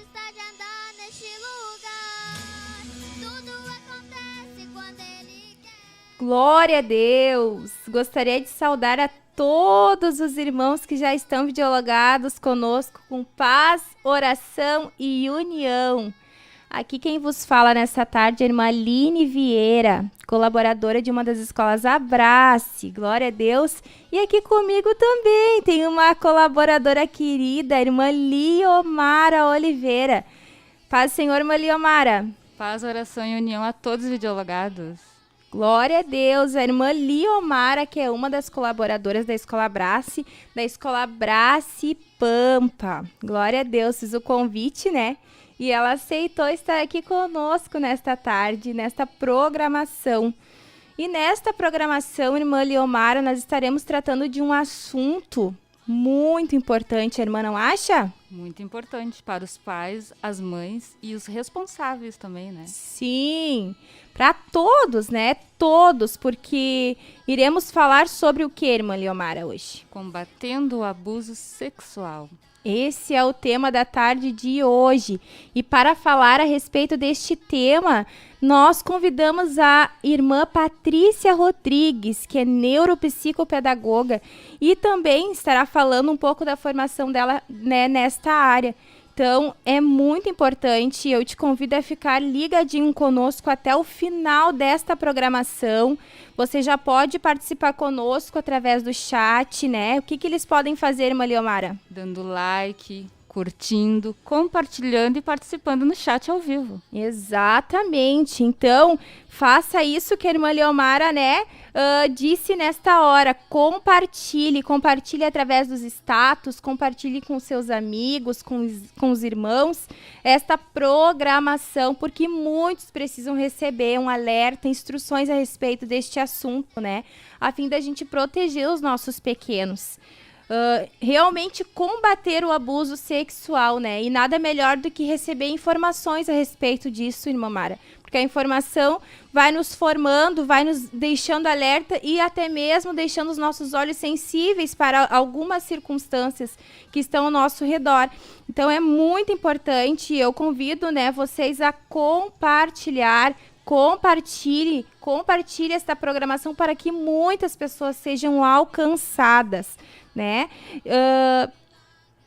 de andar neste lugar. Tudo acontece quando Ele quer. Glória a Deus! Gostaria de saudar a todos os irmãos que já estão videologados conosco com paz, oração e união. Aqui quem vos fala nessa tarde é a irmã Aline Vieira, colaboradora de uma das escolas Abrace. Glória a Deus! E aqui comigo também tem uma colaboradora querida, a irmã Liomara Oliveira. Paz, Senhor, irmã Liomara. Paz, oração e união a todos os videologados. Glória a Deus, a irmã Liomara, que é uma das colaboradoras da Escola Abrace Pampa. Glória a Deus, fiz o convite, né? E ela aceitou estar aqui conosco nesta tarde, nesta programação. E nesta programação, irmã Liomara, nós estaremos tratando de um assunto muito importante, a irmã não acha? Muito importante para os pais, as mães e os responsáveis também, né? Sim, para todos, né? Todos, porque iremos falar sobre o que, irmã Liomara, hoje? Combatendo o abuso sexual. Esse é o tema da tarde de hoje. E para falar a respeito deste tema, nós convidamos a irmã Patrícia Rodrigues, que é neuropsicopedagoga e também estará falando um pouco da formação dela, né, nesta área. Então, é muito importante, eu te convido a ficar ligadinho conosco até o final desta programação. Você já pode participar conosco através do chat, né? O que eles podem fazer, irmã Liomara? Dando like, curtindo, compartilhando e participando no chat ao vivo. Exatamente. Então, faça isso que a irmã Liomara, né, disse nesta hora. Compartilhe através dos status, compartilhe com seus amigos, com os irmãos, esta programação, porque muitos precisam receber um alerta, instruções a respeito deste assunto, né, a fim da gente proteger os nossos pequenos. Realmente combater o abuso sexual, né? E nada melhor do que receber informações a respeito disso, irmã Mara. Porque a informação vai nos formando, vai nos deixando alerta e até mesmo deixando os nossos olhos sensíveis para algumas circunstâncias que estão ao nosso redor. Então é muito importante, eu convido, né, vocês a compartilhar. Compartilhe esta programação para que muitas pessoas sejam alcançadas, né?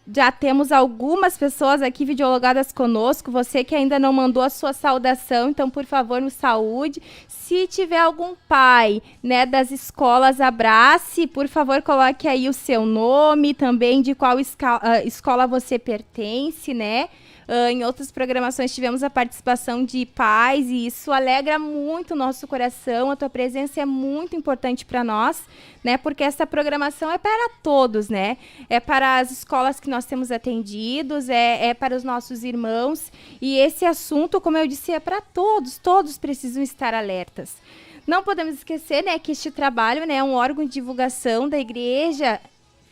Já temos algumas pessoas aqui videologadas conosco. Você que ainda não mandou a sua saudação, então, por favor, nos saúde. Se tiver algum pai, né, das escolas Abrace, por favor, coloque aí o seu nome, também de qual escola você pertence, né? Em outras programações tivemos a participação de pais e isso alegra muito o nosso coração. A tua presença é muito importante para nós, né? Porque essa programação é para todos, né? É para as escolas que nós temos atendidos, é para os nossos irmãos. E esse assunto, como eu disse, é para todos. Todos precisam estar alertas. Não podemos esquecer, né, que este trabalho, né, é um órgão de divulgação da Igreja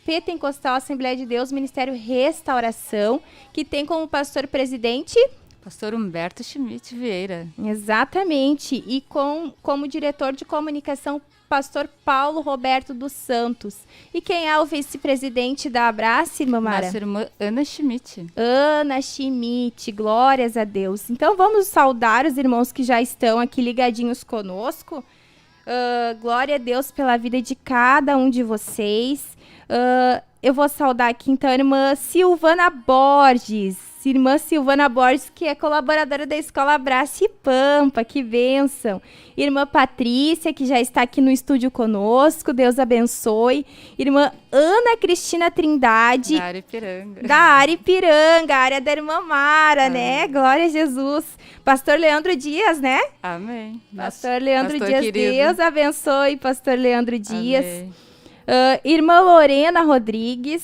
Pentecostal Assembleia de Deus, Ministério Restauração, que tem como pastor presidente Pastor Humberto Schmidt Vieira. Exatamente. E como diretor de comunicação, pastor Paulo Roberto dos Santos. E quem é o vice-presidente da Abrace, irmã Mara? Nossa irmã Ana Schmidt. Ana Schmidt, glórias a Deus. Então vamos saudar os irmãos que já estão aqui ligadinhos conosco. Glória a Deus pela vida de cada um de vocês. Eu vou saudar aqui, então, a irmã Silvana Borges. Irmã Silvana Borges, que é colaboradora da Escola Abrace Pampa. Que bênção. Irmã Patrícia, que já está aqui no estúdio conosco. Deus abençoe. Irmã Ana Cristina Trindade. Da Aripiranga. Da Aripiranga, área da irmã Mara, né? Glória a Jesus. Pastor Leandro Dias, né? Amém. Pastor Leandro pastor Dias, querido. Deus abençoe, pastor Leandro Dias. Amém. Irmã Lorena Rodrigues,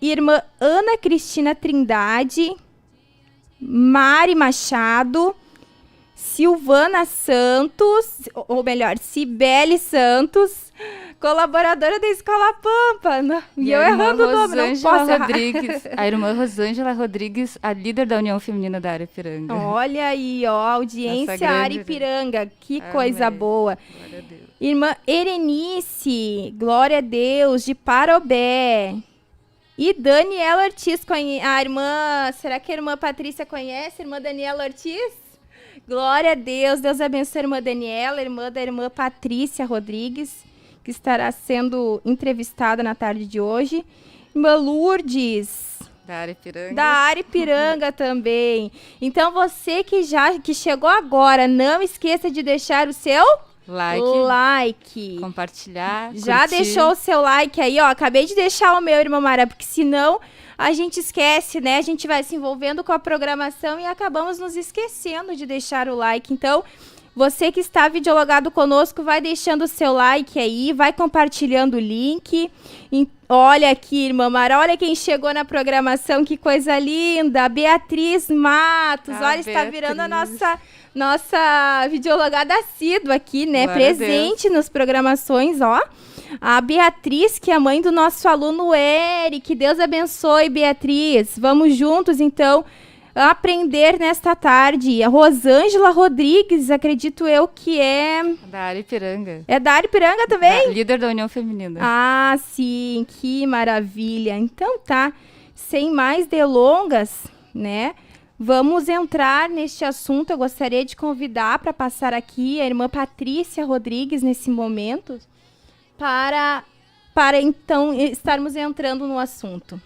irmã Ana Cristina Trindade, Mari Machado, Silvana Santos, ou melhor, Cibele Santos, colaboradora da Escola Pampa. E eu errando o nome, não posso errar. A irmã Rosângela Rodrigues, a líder da União Feminina da Aripiranga. Olha aí, ó, audiência Aripiranga, que coisa boa. Glória a Deus. Irmã Erenice, glória a Deus, de Parobé. E Daniela Ortiz, a irmã, será que a irmã Patrícia conhece a irmã Daniela Ortiz? Glória a Deus, Deus abençoe a irmã Daniela, irmã da irmã Patrícia Rodrigues, que estará sendo entrevistada na tarde de hoje. Irmã Lourdes, Da Aripiranga também. Então você que chegou agora, não esqueça de deixar o seu like. Compartilhar, Já curtir. deixou o seu like aí, ó. Acabei de deixar o meu, irmã Mara, porque senão a gente esquece, né? A gente vai se envolvendo com a programação e acabamos nos esquecendo de deixar o like. Então, você que está videologado conosco, vai deixando o seu like aí, vai compartilhando o link. Olha aqui, irmã Mara, olha quem chegou na programação, que coisa linda. Beatriz Matos, olha, está virando a nossa videologada assídua aqui, né? Glória Presente nas programações, ó. A Beatriz, que é a mãe do nosso aluno Eric. Deus abençoe, Beatriz. Vamos juntos, então, aprender nesta tarde. A Rosângela Rodrigues, acredito eu que é... Da Aripiranga. É da Aripiranga também? Líder da União Feminina. Ah, sim, que maravilha. Então tá, sem mais delongas, né? Vamos entrar neste assunto. Eu gostaria de convidar para passar aqui a irmã Patrícia Rodrigues nesse momento, para então estarmos entrando no assunto.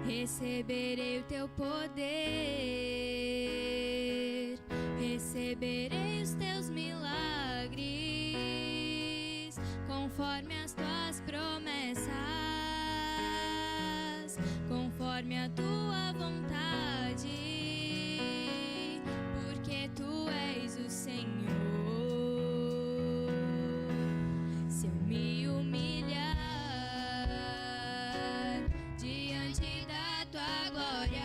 Receberei o teu poder, receberei os teus milagres, conforme as tuas promessas, conforme a tua vontade, porque tu és o Senhor. Se eu me humilhar diante da tua glória,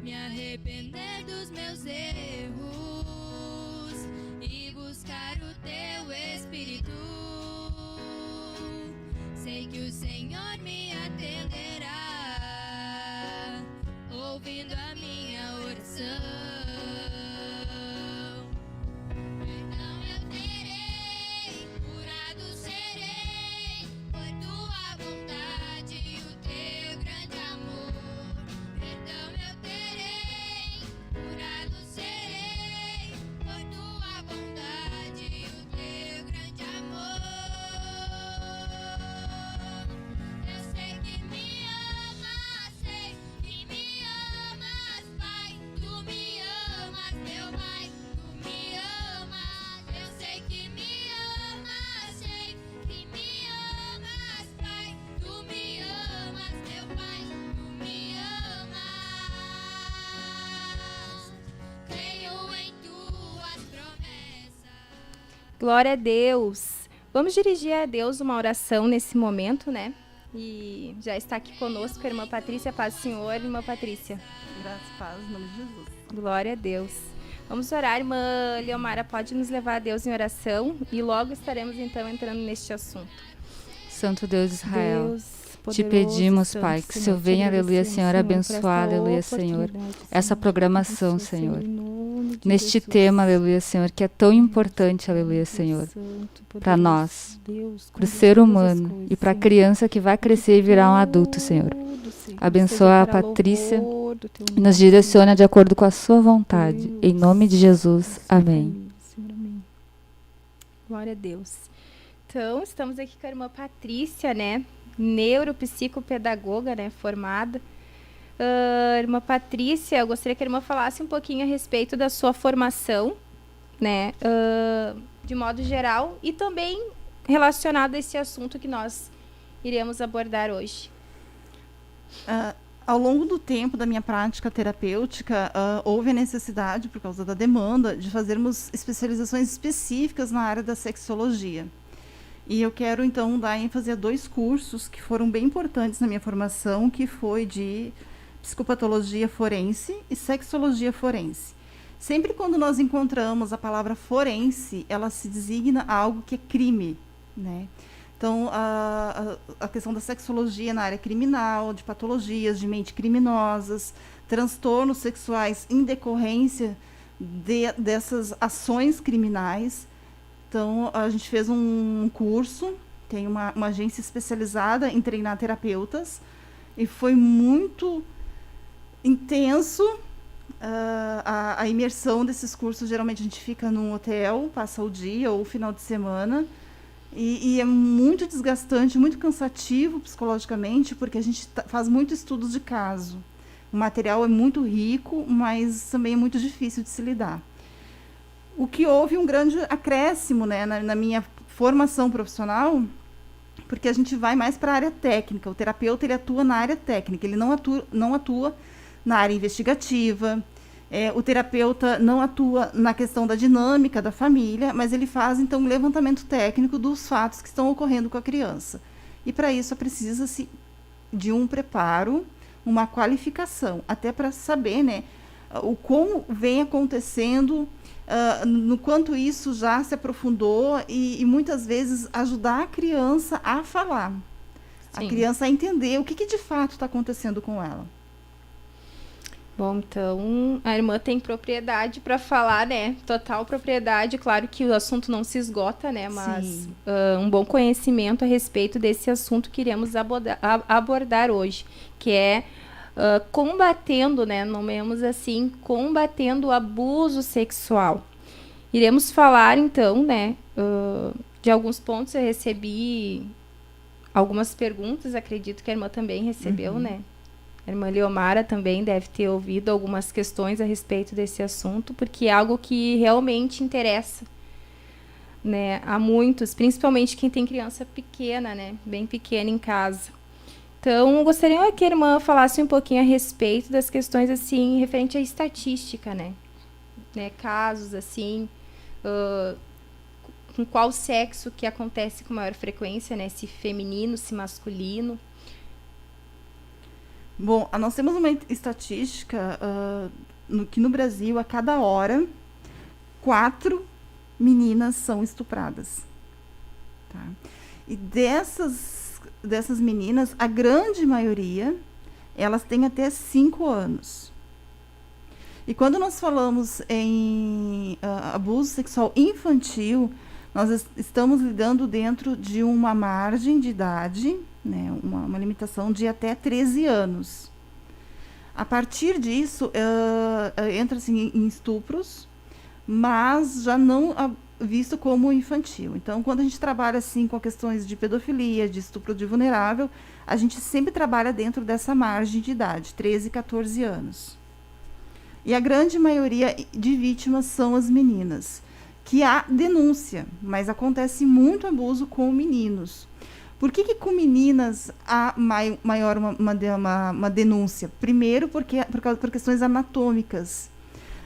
me arrepender dos meus erros e buscar o teu Espírito, sei que o Senhor me atenderá, ouvindo a minha oração. Perdão eu terei, curado serei, por tua vontade e o teu grande amor. Perdão eu terei, curado serei, por tua vontade e o teu grande amor. Eu sei que me amas, sei que me amas, Pai. Tu me amas, meu Pai, tu me amas. Eu sei que me amas, sei que me amas, Pai. Tu me amas, meu Pai, tu me amas. Creio em tuas promessas. Glória a Deus. Vamos dirigir a Deus uma oração nesse momento, né? E já está aqui conosco a irmã Patrícia. Paz do Senhor, irmã Patrícia. Graças e paz, em nome de Jesus. Glória a Deus. Vamos orar, irmã Leomara, pode nos levar a Deus em oração e logo estaremos então entrando neste assunto. Santo Deus de Israel, Deus te poderoso, pedimos, santo, Pai, que o Senhor, Senhor venha, te aleluia, agradecemos, Senhor, por abençoar, esta aleluia, Senhor, oportunidade, essa Senhor. programação, Abençoa, Senhor. em nome de Neste Jesus. tema, aleluia, Senhor, que é tão importante, aleluia, Deus Senhor, santo, para poderoso nós, Deus, para o cuida de ser todas as humano coisas, e para a Senhor. criança que vai crescer e virar um adulto, Senhor. Abençoa a Seja para Patrícia louvor do teu e nome, nos direciona de acordo com a sua vontade. Deus. Em nome de Jesus. Amém. Senhor, amém. Glória a Deus. Então, estamos aqui com a irmã Patrícia, né? Neuropsicopedagoga, né? Formada. Irmã Patrícia, eu gostaria que a irmã falasse um pouquinho a respeito da sua formação, né? De modo geral, e também relacionado a esse assunto que nós iremos abordar hoje. Ao longo do tempo da minha prática terapêutica, houve a necessidade, por causa da demanda, de fazermos especializações específicas na área da sexologia. E eu quero, então, dar ênfase a 2 cursos que foram bem importantes na minha formação, que foi de psicopatologia forense e sexologia forense. Sempre quando nós encontramos a palavra forense, ela se designa a algo que é crime, né? Então, a questão da sexologia na área criminal, de patologias de mente criminosas, transtornos sexuais em decorrência dessas ações criminais. Então, a gente fez um curso, tem uma agência especializada em treinar terapeutas, e foi muito intenso a imersão desses cursos. Geralmente a gente fica num hotel, passa o dia ou o final de semana, e é muito desgastante, muito cansativo psicologicamente, porque a gente faz muitos estudos de caso. O material é muito rico, mas também é muito difícil de se lidar. O que houve um grande acréscimo, né, na minha formação profissional, porque a gente vai mais para a área técnica. O terapeuta, ele atua na área técnica, ele não atua na área investigativa. O terapeuta não atua na questão da dinâmica da família, mas ele faz, então, um levantamento técnico dos fatos que estão ocorrendo com a criança. E, para isso, precisa-se de um preparo, uma qualificação, até para saber, né, o como vem acontecendo, no quanto isso já se aprofundou, e muitas vezes ajudar a criança a falar, Sim. a criança a entender o que de fato está acontecendo com ela. Bom, então, a irmã tem propriedade para falar, né? Total propriedade. Claro que o assunto não se esgota, né? Mas um bom conhecimento a respeito desse assunto que iremos abordar hoje, que é combatendo, né? Nomeamos assim, combatendo o abuso sexual. Iremos falar, então, né? De alguns pontos. Eu recebi algumas perguntas, acredito que a irmã também recebeu, né? A irmã Leomara também deve ter ouvido algumas questões a respeito desse assunto, porque é algo que realmente interessa, né, a muitos, principalmente quem tem criança pequena, né, bem pequena em casa. Então, eu gostaria que a irmã falasse um pouquinho a respeito das questões, assim, referente à estatística, né, casos, assim, com qual sexo que acontece com maior frequência, né, se feminino, se masculino. Bom, nós temos uma estatística que no Brasil, a cada hora, 4 meninas são estupradas. Tá? E dessas meninas, a grande maioria, elas têm até 5 anos. E quando nós falamos em abuso sexual infantil, nós estamos lidando dentro de uma margem de idade, né, uma limitação de até 13 anos. A partir disso, entra assim, em estupros, mas já não visto como infantil. Então, quando a gente trabalha assim, com questões de pedofilia, de estupro de vulnerável, a gente sempre trabalha dentro dessa margem de idade, 13, 14 anos. E a grande maioria de vítimas são as meninas, que há denúncia, mas acontece muito abuso com meninos. Por que com meninas há maior uma denúncia? Primeiro, por questões anatômicas.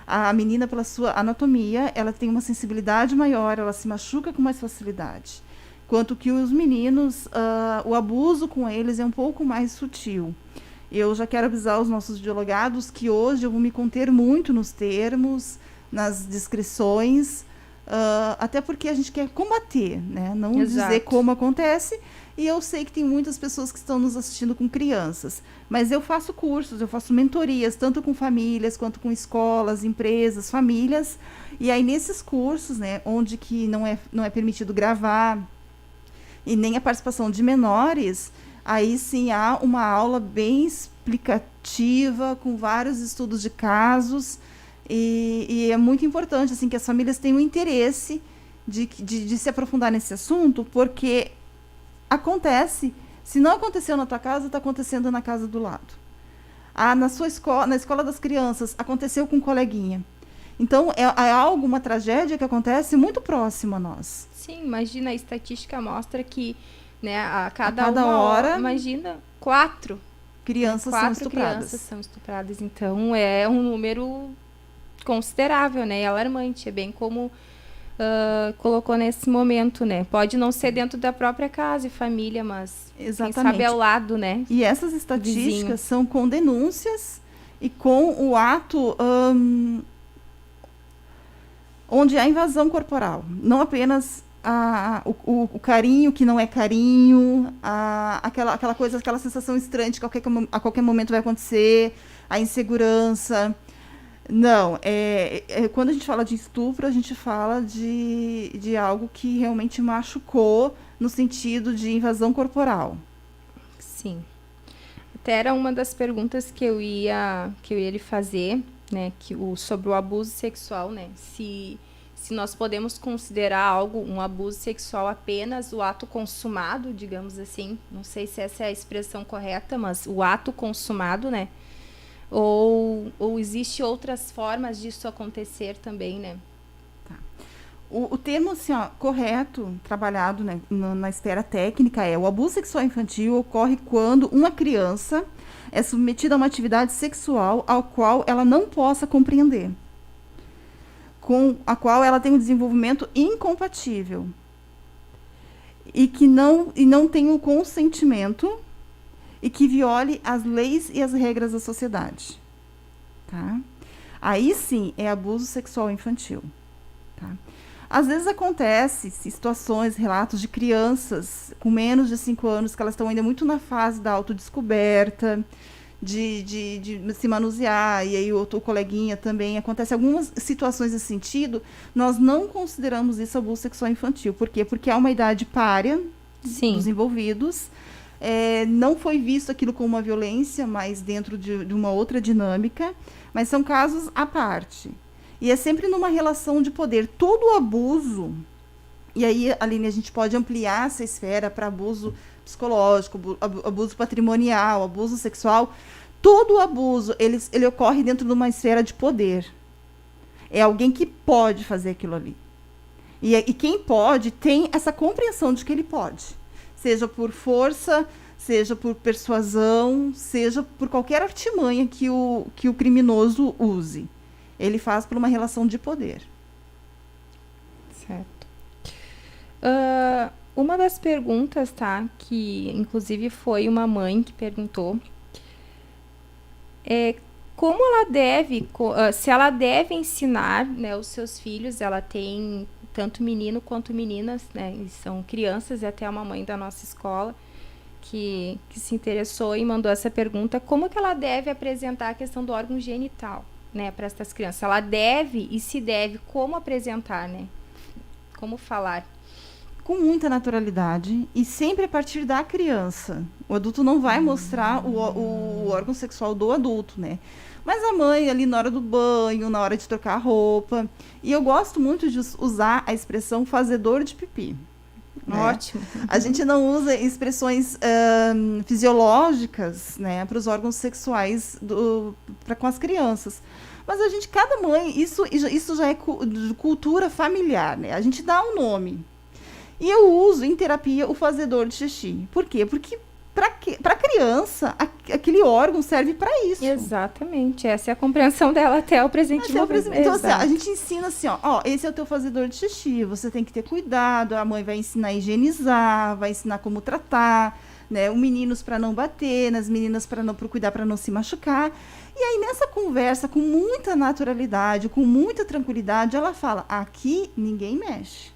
A menina, pela sua anatomia, ela tem uma sensibilidade maior, ela se machuca com mais facilidade. Quanto que os meninos, o abuso com eles é um pouco mais sutil. Eu já quero avisar os nossos dialogados que hoje eu vou me conter muito nos termos, nas descrições, até porque a gente quer combater, né? Não dizer como acontece. E eu sei que tem muitas pessoas que estão nos assistindo com crianças, mas eu faço cursos, eu faço mentorias, tanto com famílias, quanto com escolas, empresas, famílias. E aí, nesses cursos, né, onde que não é permitido gravar, e nem a participação de menores, aí sim há uma aula bem explicativa, com vários estudos de casos, e é muito importante assim, que as famílias tenham interesse de se aprofundar nesse assunto, porque acontece, se não aconteceu na tua casa, está acontecendo na casa do lado. Na sua escola, na escola das crianças, aconteceu com um coleguinha. Então, é algo, uma tragédia que acontece muito próximo a nós. Sim, imagina, a estatística mostra que, né, a cada uma hora, imagina, 4 crianças são estupradas. Crianças são estupradas. Então, é um número considerável, né, e alarmante. É bem como colocou nesse momento, né? Pode não ser dentro da própria casa e família, mas exatamente, quem sabe ao lado, né? E essas estatísticas são com denúncias e com o ato onde há invasão corporal. Não apenas o carinho que não é carinho, aquela coisa, aquela sensação estranha de que a qualquer momento vai acontecer, a insegurança. Não, quando a gente fala de estupro, a gente fala de algo que realmente machucou no sentido de invasão corporal. Sim. Até era uma das perguntas que eu ia lhe fazer, né, sobre o abuso sexual, né? Se nós podemos considerar um abuso sexual apenas o ato consumado, digamos assim. Não sei se essa é a expressão correta, mas o ato consumado, né? Ou existe outras formas disso acontecer também, né? Tá. O termo assim, correto, trabalhado, né, na esfera técnica, o abuso sexual infantil ocorre quando uma criança é submetida a uma atividade sexual ao qual ela não possa compreender, com a qual ela tem um desenvolvimento incompatível e que não tem o consentimento e que viole as leis e as regras da sociedade. Tá? Aí sim é abuso sexual infantil. Tá? Às vezes acontece situações, relatos de crianças com menos de 5 anos que elas estão ainda muito na fase da autodescoberta, de se manusear, e aí o coleguinha também. Acontece algumas situações nesse sentido, nós não consideramos isso abuso sexual infantil. Por quê? Porque há uma idade pária dos envolvidos. Não foi visto aquilo como uma violência, mas dentro de uma outra dinâmica, mas são casos à parte. E é sempre numa relação de poder. Todo abuso, e aí, Aline, a gente pode ampliar essa esfera para abuso psicológico, abuso patrimonial, abuso sexual. Todo abuso, ele ocorre dentro de uma esfera de poder. É alguém que pode fazer aquilo ali. E quem pode tem essa compreensão de que ele pode. Seja por força, seja por persuasão, seja por qualquer artimanha que o criminoso use. Ele faz por uma relação de poder. Certo. Uma das perguntas, tá, que inclusive foi uma mãe que perguntou, como ela deve, se ela deve ensinar, né, os seus filhos. Ela tem tanto menino quanto meninas, né, e são crianças, e até uma mãe da nossa escola que se interessou e mandou essa pergunta: como que ela deve apresentar a questão do órgão genital, né, para essas crianças? Ela deve, e se deve, como apresentar, né? Como falar? Com muita naturalidade e sempre a partir da criança. O adulto não vai mostrar o órgão sexual do adulto, né? Mas a mãe ali na hora do banho, na hora de trocar a roupa. E eu gosto muito de usar a expressão fazedor de pipi. Né? Ótimo. A gente não usa expressões fisiológicas, né, para os órgãos sexuais com as crianças. Mas cada mãe, isso já é cultura familiar, né? A gente dá um nome. E eu uso em terapia o fazedor de xixi. Por quê? Porque para a criança, aquele órgão serve para isso. Exatamente. Essa é a compreensão dela até o presente momento. Então, assim, a gente ensina assim, esse é o teu fazedor de xixi, você tem que ter cuidado, a mãe vai ensinar a higienizar, vai ensinar como tratar, né? Os meninos para não bater, nas meninas para cuidar para não se machucar. E aí, nessa conversa, com muita naturalidade, com muita tranquilidade, ela fala: aqui ninguém mexe.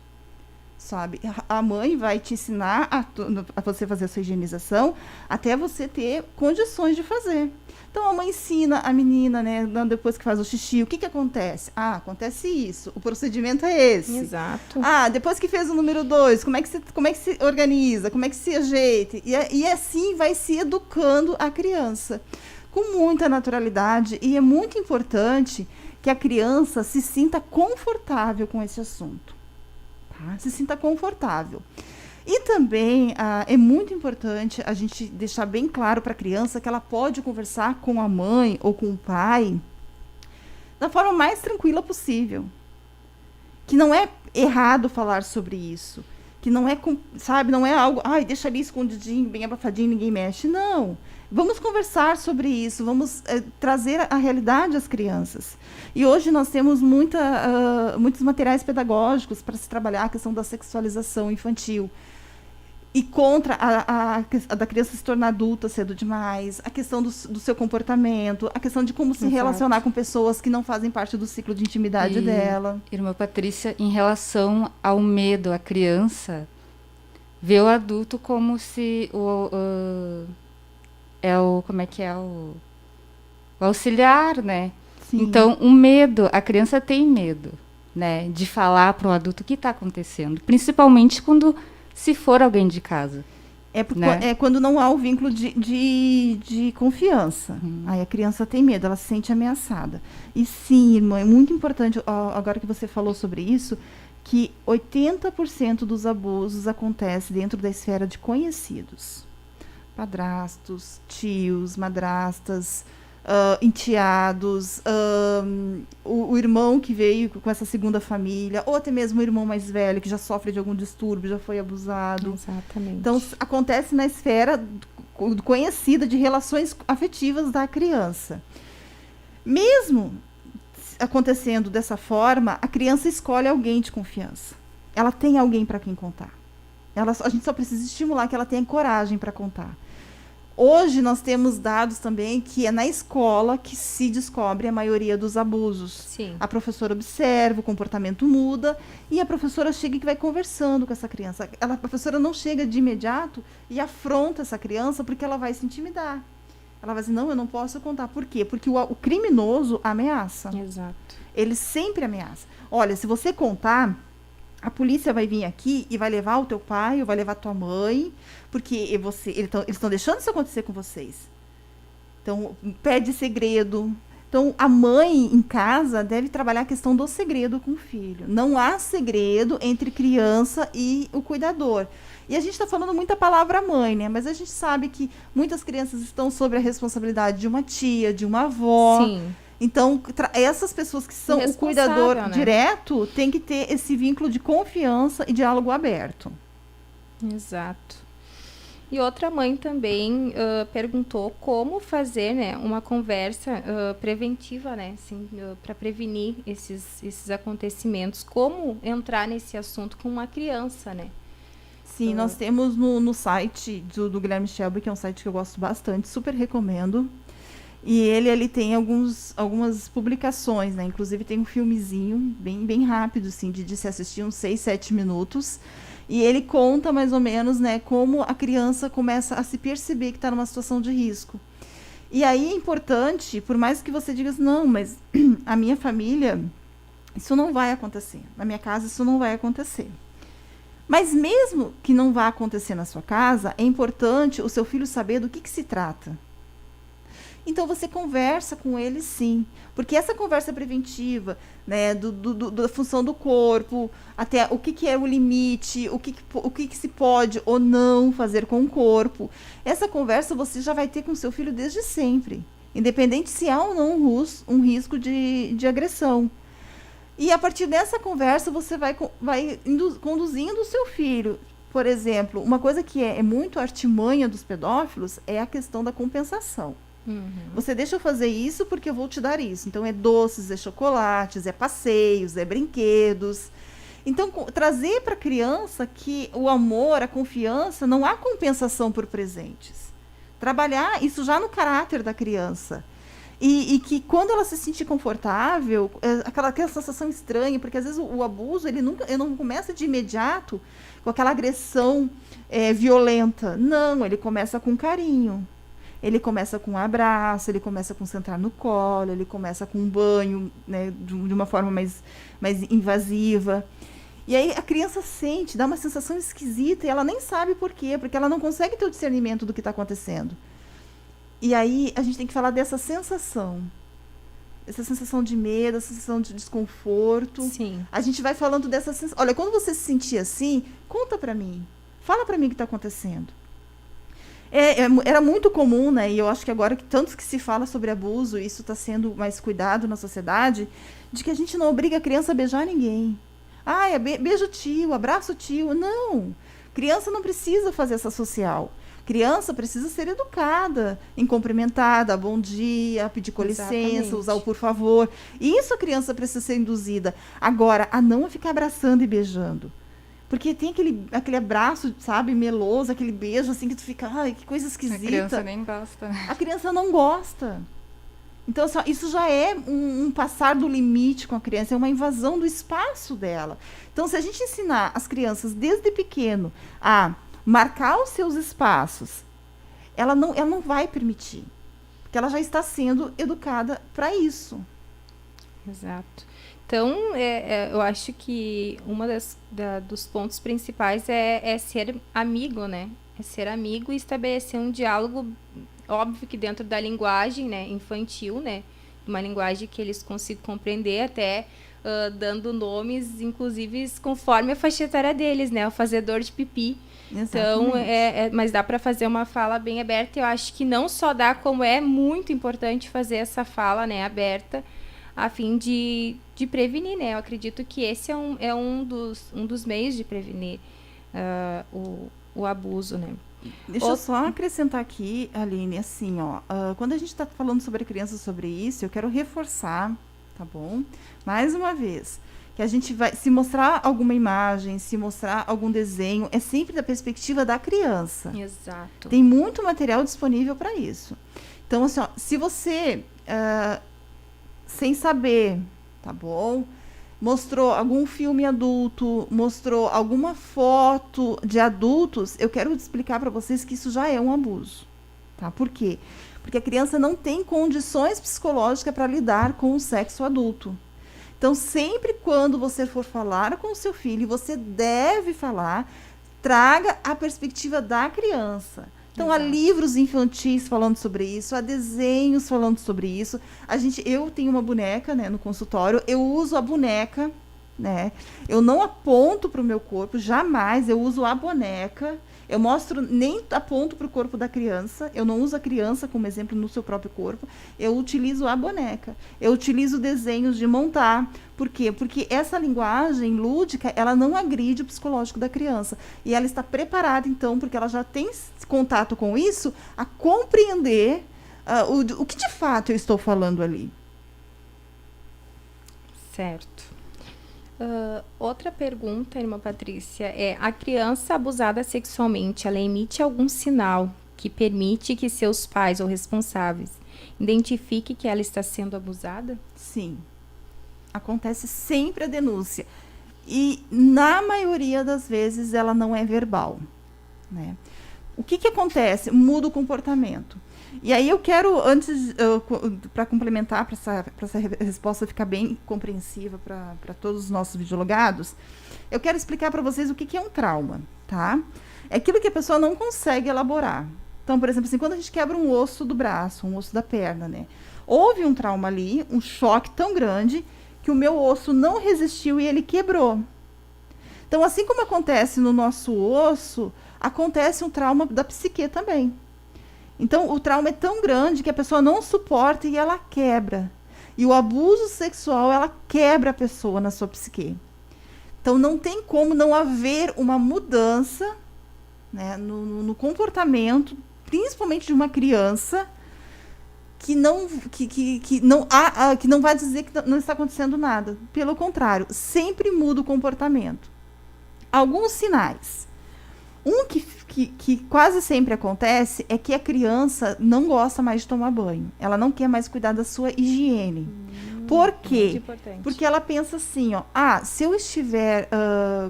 sabe? A mãe vai te ensinar a você fazer a sua higienização até você ter condições de fazer. Então, a mãe ensina a menina, né, depois que faz o xixi, o que acontece? Ah, acontece isso, o procedimento é esse. Exato. Ah, depois que fez o número 2, como é que se organiza, como é que se ajeita? E assim vai se educando a criança, com muita naturalidade, e é muito importante que a criança se sinta confortável com esse assunto. Tá? Se sinta confortável. E também é muito importante a gente deixar bem claro para a criança que ela pode conversar com a mãe ou com o pai da forma mais tranquila possível. Que não é errado falar sobre isso. Que não é, sabe, não é algo, deixa ali escondidinho, bem abafadinho, ninguém mexe. Não. Vamos conversar sobre isso, vamos trazer a realidade às crianças. E hoje nós temos muitos materiais pedagógicos para se trabalhar a questão da sexualização infantil. E contra a da criança se tornar adulta cedo demais, a questão do seu comportamento, a questão de como se relacionar com pessoas que não fazem parte do ciclo de intimidade dela. Irmã Patrícia, em relação ao medo, a criança vê o adulto como se o auxiliar, né? Sim. Então, o medo, a criança tem medo, né, de falar para o adulto o que está acontecendo, principalmente quando se for alguém de casa. É quando não há o vínculo de confiança. Aí a criança tem medo, ela se sente ameaçada. E sim, irmã, é muito importante, agora que você falou sobre isso, que 80% dos abusos acontece dentro da esfera de conhecidos. Padrastos, tios, madrastas, enteados, o irmão que veio com essa segunda família, ou até mesmo o irmão mais velho que já sofre de algum distúrbio, já foi abusado. Exatamente. Então, acontece na esfera conhecida de relações afetivas da criança. Mesmo acontecendo dessa forma, a criança escolhe alguém de confiança. Ela tem alguém para quem contar. A gente só precisa estimular que ela tenha coragem para contar. Hoje nós temos dados também que é na escola que se descobre a maioria dos abusos. Sim. A professora observa, o comportamento muda e a professora chega e vai conversando com essa criança. A professora não chega de imediato e afronta essa criança porque ela vai se intimidar. Ela vai dizer, não, eu não posso contar. Por quê? Porque o criminoso ameaça. Exato. Ele sempre ameaça. Olha, se você contar, a polícia vai vir aqui e vai levar o teu pai ou vai levar a tua mãe, porque eles estão deixando isso acontecer com vocês. Então, pede segredo. Então, a mãe em casa deve trabalhar a questão do segredo com o filho. Não há segredo entre criança e o cuidador. E a gente está falando muita palavra mãe, né? Mas a gente sabe que muitas crianças estão sob a responsabilidade de uma tia, de uma avó. Sim. Então, essas pessoas que são o cuidador, né, direto, tem que ter esse vínculo de confiança e diálogo aberto. Exato. E outra mãe também perguntou como fazer, né, uma conversa preventiva, né, assim, para prevenir esses acontecimentos. Como entrar nesse assunto com uma criança, né? Sim, nós temos no site do Guilherme Shelby, que é um site que eu gosto bastante, super recomendo. E ele tem algumas publicações, né? Inclusive tem um filmezinho bem rápido, assim, de se assistir, uns 6, 7 minutos. E ele conta mais ou menos, né, como a criança começa a se perceber que está numa situação de risco. E aí é importante, por mais que você diga assim, não, mas a minha família, isso não vai acontecer. Na minha casa, isso não vai acontecer. Mas mesmo que não vá acontecer na sua casa, é importante o seu filho saber do que se trata. Então, você conversa com ele, sim. Porque essa conversa preventiva, né, da função do corpo, até o que é o limite, o que se pode ou não fazer com o corpo, essa conversa você já vai ter com seu filho desde sempre. Independente se há ou não um risco de agressão. E, a partir dessa conversa, você vai conduzindo o seu filho. Por exemplo, uma coisa que é muito artimanha dos pedófilos é a questão da compensação. Você deixa eu fazer isso porque eu vou te dar isso. Então, é doces, é chocolates, é passeios, é brinquedos. Então, trazer para a criança que o amor, a confiança, não há compensação por presentes. Trabalhar isso já no caráter da criança. E que quando ela se sentir confortável, aquela sensação estranha, porque às vezes o abuso, ele não começa de imediato com aquela agressão violenta. Não, ele começa com carinho. Ele começa com um abraço, ele começa com sentar no colo, ele começa com um banho, né, de uma forma mais invasiva. E aí a criança sente, dá uma sensação esquisita e ela nem sabe por quê, porque ela não consegue ter o discernimento do que está acontecendo. E aí a gente tem que falar dessa sensação. Essa sensação de medo, essa sensação de desconforto. Sim. A gente vai falando dessa sensação. Olha, quando você se sentir assim, conta pra mim. Fala pra mim o que está acontecendo. Era muito comum, né? E eu acho que agora, tanto que se fala sobre abuso, isso está sendo mais cuidado na sociedade, de que a gente não obriga a criança a beijar ninguém. Beijo o tio, abraço o tio. Não. Criança não precisa fazer essa social. Criança precisa ser educada, em cumprimentar, dar bom dia, pedir com licença, usar o por favor. Isso a criança precisa ser induzida. Agora, a não ficar abraçando e beijando. Porque tem aquele abraço, sabe, meloso, aquele beijo assim que tu fica, ai, que coisa esquisita. A criança nem gosta, né? A criança não gosta. Então, assim, isso já é um passar do limite com a criança, é uma invasão do espaço dela. Então, se a gente ensinar as crianças desde pequeno a marcar os seus espaços, ela não vai permitir. Porque ela já está sendo educada para isso. Exato. Então, eu acho que dos pontos principais é ser amigo, né? É ser amigo e estabelecer um diálogo, óbvio que dentro da linguagem, né, infantil, né? Uma linguagem que eles consigam compreender, até dando nomes, inclusive, conforme a faixa etária deles, né? O fazedor de pipi. Então, mas dá para fazer uma fala bem aberta. Eu acho que não só dá, como é muito importante fazer essa fala, né, aberta, a fim de prevenir, né? Eu acredito que esse é um dos meios de prevenir o abuso, né? Deixa eu só acrescentar aqui, Aline, assim, quando a gente está falando sobre crianças sobre isso, eu quero reforçar, tá bom? Mais uma vez, que a gente vai, se mostrar alguma imagem, se mostrar algum desenho, é sempre da perspectiva da criança. Exato. Tem muito material disponível para isso. Então, assim, se você, sem saber, tá bom? Mostrou algum filme adulto, mostrou alguma foto de adultos, eu quero explicar para vocês que isso já é um abuso. Tá? Por quê? Porque a criança não tem condições psicológicas para lidar com o sexo adulto. Então, sempre quando você for falar com o seu filho, você deve falar, traga a perspectiva da criança. Então, há livros infantis falando sobre isso, há desenhos falando sobre isso. Eu tenho uma boneca, né, no consultório, eu uso a boneca, né? Eu não aponto para o meu corpo, jamais, eu uso a boneca. Eu nem aponto para o corpo da criança, eu não uso a criança como exemplo no seu próprio corpo, eu utilizo a boneca. Eu utilizo desenhos de montar. Por quê? Porque essa linguagem lúdica, ela não agride o psicológico da criança. E ela está preparada, então, porque ela já tem contato com isso, a compreender o que de fato eu estou falando ali. Certo. Outra pergunta, irmã Patrícia, a criança abusada sexualmente, ela emite algum sinal que permite que seus pais ou responsáveis identifiquem que ela está sendo abusada? Sim. Acontece sempre a denúncia. E, na maioria das vezes, ela não é verbal, né? O que acontece? Muda o comportamento. E aí eu quero, antes, para complementar, para essa resposta ficar bem compreensiva para todos os nossos videologados, eu quero explicar para vocês o que é um trauma, tá? É aquilo que a pessoa não consegue elaborar. Então, por exemplo, assim, quando a gente quebra um osso do braço, um osso da perna, né? Houve um trauma ali, um choque tão grande que o meu osso não resistiu e ele quebrou. Então, assim como acontece no nosso osso, acontece um trauma da psique também. Então, o trauma é tão grande que a pessoa não suporta e ela quebra. E o abuso sexual, ela quebra a pessoa na sua psique. Então, não tem como não haver uma mudança, né, no comportamento, principalmente de uma criança, que não vai dizer que não está acontecendo nada. Pelo contrário, sempre muda o comportamento. Alguns sinais. Que quase sempre acontece é que a criança não gosta mais de tomar banho. Ela não quer mais cuidar da sua higiene. Por quê? Muito importante. Porque ela pensa assim, ó, se eu estiver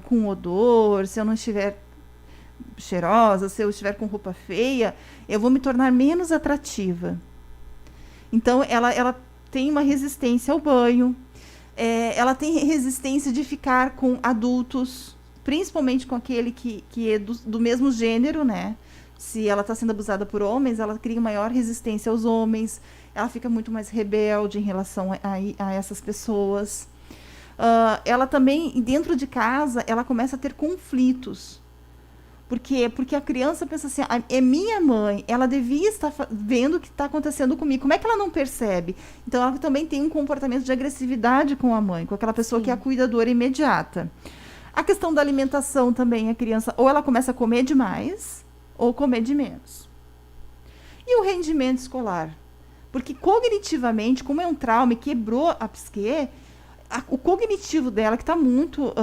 com odor, se eu não estiver cheirosa, se eu estiver com roupa feia, eu vou me tornar menos atrativa. Então, ela tem uma resistência ao banho, ela tem resistência de ficar com adultos, principalmente com aquele que é do mesmo gênero, né? Se ela está sendo abusada por homens, ela cria maior resistência aos homens, ela fica muito mais rebelde em relação a essas pessoas. Ela também, dentro de casa, ela começa a ter conflitos. Por quê? Porque a criança pensa assim, é minha mãe, ela devia estar vendo o que está acontecendo comigo. Como é que ela não percebe? Então, ela também tem um comportamento de agressividade com a mãe, com aquela pessoa que é a cuidadora imediata. A questão da alimentação também, a criança, ou ela começa a comer demais, ou comer de menos. E o rendimento escolar? Porque cognitivamente, como é um trauma e quebrou a psique, o cognitivo dela, que está muito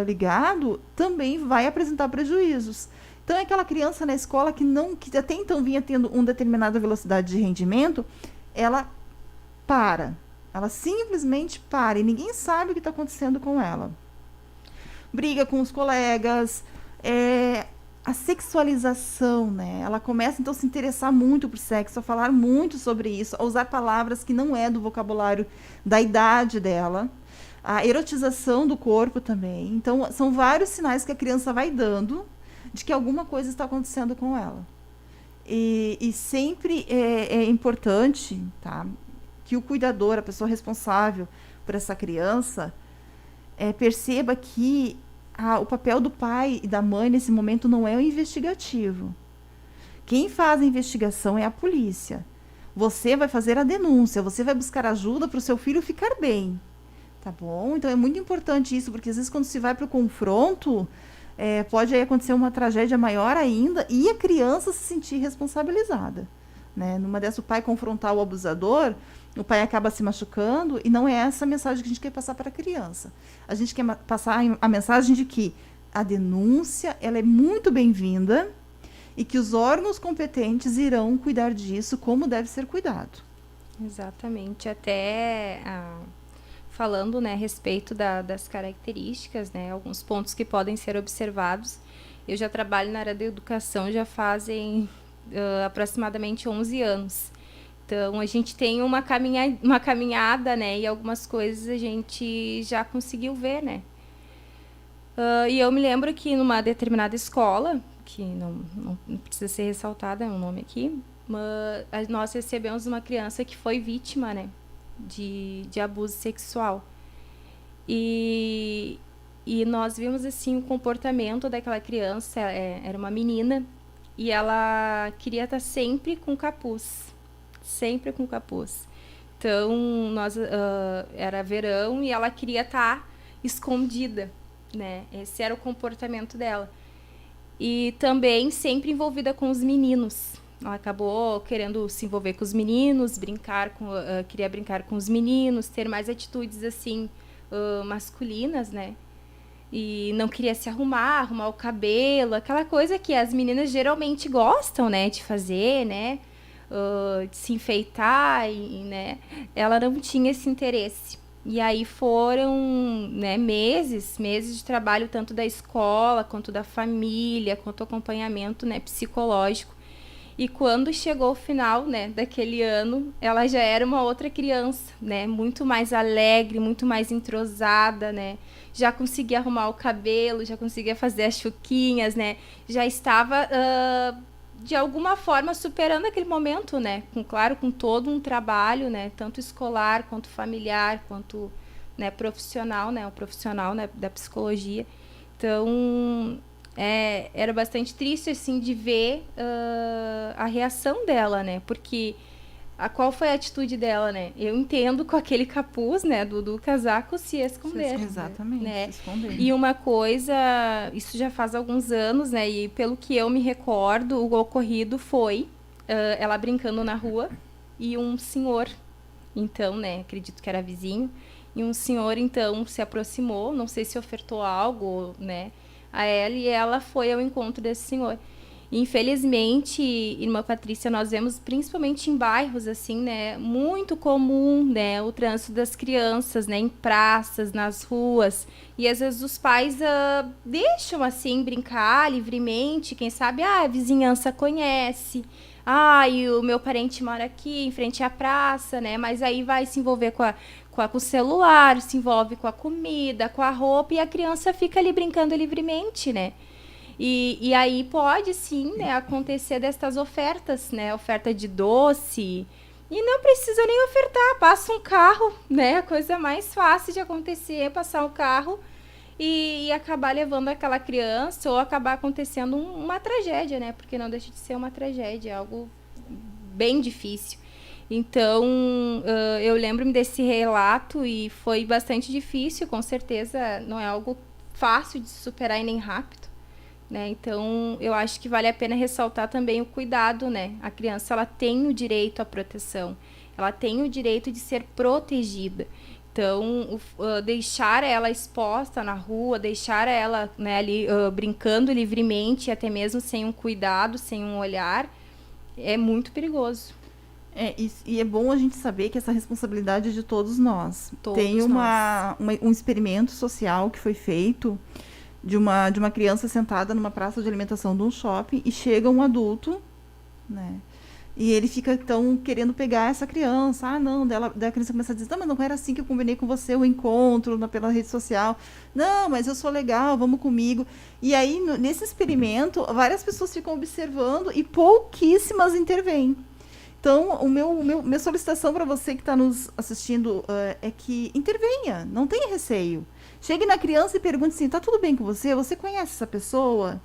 ligado, também vai apresentar prejuízos. Então, é aquela criança na escola que até então vinha tendo uma determinada velocidade de rendimento, ela para. Ela simplesmente para e ninguém sabe o que está acontecendo com ela. Briga com os colegas, a sexualização, né? Ela começa, então, a se interessar muito por sexo, a falar muito sobre isso, a usar palavras que não é do vocabulário da idade dela. A erotização do corpo também. Então, são vários sinais que a criança vai dando de que alguma coisa está acontecendo com ela. E sempre é importante, tá, que o cuidador, a pessoa responsável por essa criança, perceba que o papel do pai e da mãe nesse momento não é o investigativo. Quem faz a investigação é a polícia. Você vai fazer a denúncia, você vai buscar ajuda para o seu filho ficar bem. Tá bom? Então, é muito importante isso, porque às vezes quando se vai para o confronto, pode aí acontecer uma tragédia maior ainda e a criança se sentir responsabilizada. Né? Numa dessas, o pai confrontar o abusador, o pai acaba se machucando e não é essa a mensagem que a gente quer passar para a criança. A gente quer passar a mensagem de que a denúncia ela é muito bem-vinda e que os órgãos competentes irão cuidar disso como deve ser cuidado. Exatamente. Até falando, né, a respeito das características, né, alguns pontos que podem ser observados. Eu já trabalho na área da educação já fazem aproximadamente 11 anos. Então, a gente tem uma caminhada, né, e algumas coisas a gente já conseguiu ver, né. E eu me lembro que numa determinada escola, que não precisa ser ressaltada, é um nome aqui, nós recebemos uma criança que foi vítima, né, de abuso sexual. E nós vimos assim o comportamento daquela criança. Era uma menina e ela queria estar sempre com capuz. Então, era verão e ela queria estar escondida, né? Esse era o comportamento dela. E também sempre envolvida com os meninos. Ela acabou querendo se envolver com os meninos, queria brincar com os meninos, ter mais atitudes assim masculinas, né? E não queria se arrumar o cabelo, aquela coisa que as meninas geralmente gostam, né, de fazer, né? De se enfeitar, né? Ela não tinha esse interesse. E aí foram, né, meses de trabalho tanto da escola quanto da família, quanto acompanhamento, né, psicológico. E quando chegou o final, né, daquele ano, ela já era uma outra criança, né, muito mais alegre, muito mais entrosada, né, já conseguia arrumar o cabelo, já conseguia fazer as chuquinhas, né, já estava, de alguma forma, superando aquele momento, né, com todo um trabalho, né, tanto escolar, quanto familiar, quanto, né, profissional, né, o profissional, né, da psicologia. Então, era bastante triste, assim, de ver a reação dela, né? Porque qual foi a atitude dela, né? Eu entendo com aquele capuz, né, do casaco se esconder. Exatamente, né? se esconder. E uma coisa, isso já faz alguns anos, né? E pelo que eu me recordo, o ocorrido foi ela brincando na rua e um senhor, então, né, acredito que era vizinho, e um senhor, então, se aproximou, não sei se ofertou algo, né? a ela, e ela foi ao encontro desse senhor. Infelizmente, irmã Patrícia, nós vemos principalmente em bairros assim, né, muito comum, né, o trânsito das crianças, né, em praças, nas ruas, e às vezes os pais deixam assim brincar livremente, quem sabe a vizinhança conhece, e o meu parente mora aqui em frente à praça, né, mas aí vai se envolver com o celular, se envolve com a comida, com a roupa, e a criança fica ali brincando livremente, né. E aí pode sim, né, acontecer destas ofertas, né, oferta de doce, e não precisa nem ofertar, passa um carro, né, a coisa mais fácil de acontecer é passar um carro e acabar levando aquela criança, ou acabar acontecendo uma tragédia, né, porque não deixa de ser uma tragédia, é algo bem difícil. Então, eu lembro-me desse relato e foi bastante difícil, com certeza não é algo fácil de superar e nem rápido. Né? Então, eu acho que vale a pena ressaltar também o cuidado, né? A criança, ela tem o direito à proteção, ela tem o direito de ser protegida. Então, deixar ela exposta na rua, deixar ela, né, ali brincando livremente, até mesmo sem um cuidado, sem um olhar, é muito perigoso. E é bom a gente saber que essa responsabilidade é de todos nós. Tem nós. Um experimento social que foi feito de uma criança sentada numa praça de alimentação de um shopping, e chega um adulto, né? E ele fica, então, querendo pegar essa criança. Daí a criança começa a dizer, não, mas não era assim que eu combinei com você, o encontro pela rede social. Não, mas eu sou legal, vamos comigo. E aí, nesse experimento, várias pessoas ficam observando e pouquíssimas intervêm. Então, minha solicitação para você que está nos assistindo é que intervenha, não tenha receio. Chegue na criança e pergunte assim, tá tudo bem com você? Você conhece essa pessoa?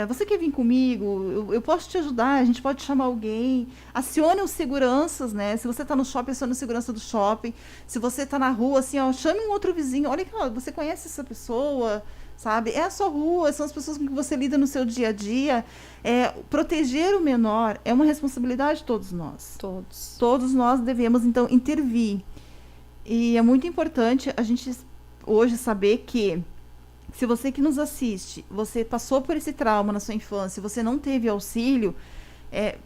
Você quer vir comigo? Eu posso te ajudar, a gente pode chamar alguém. Acione os seguranças, né? Se você está no shopping, acione o segurança do shopping. Se você está na rua, assim, chame um outro vizinho. Olha aqui, você conhece essa pessoa? Sabe? É a sua rua, são as pessoas com que você lida no seu dia a dia. Proteger o menor é uma responsabilidade de todos nós. Todos nós devemos, então, intervir. E é muito importante a gente hoje saber que, se você que nos assiste, você passou por esse trauma na sua infância, você não teve auxílio,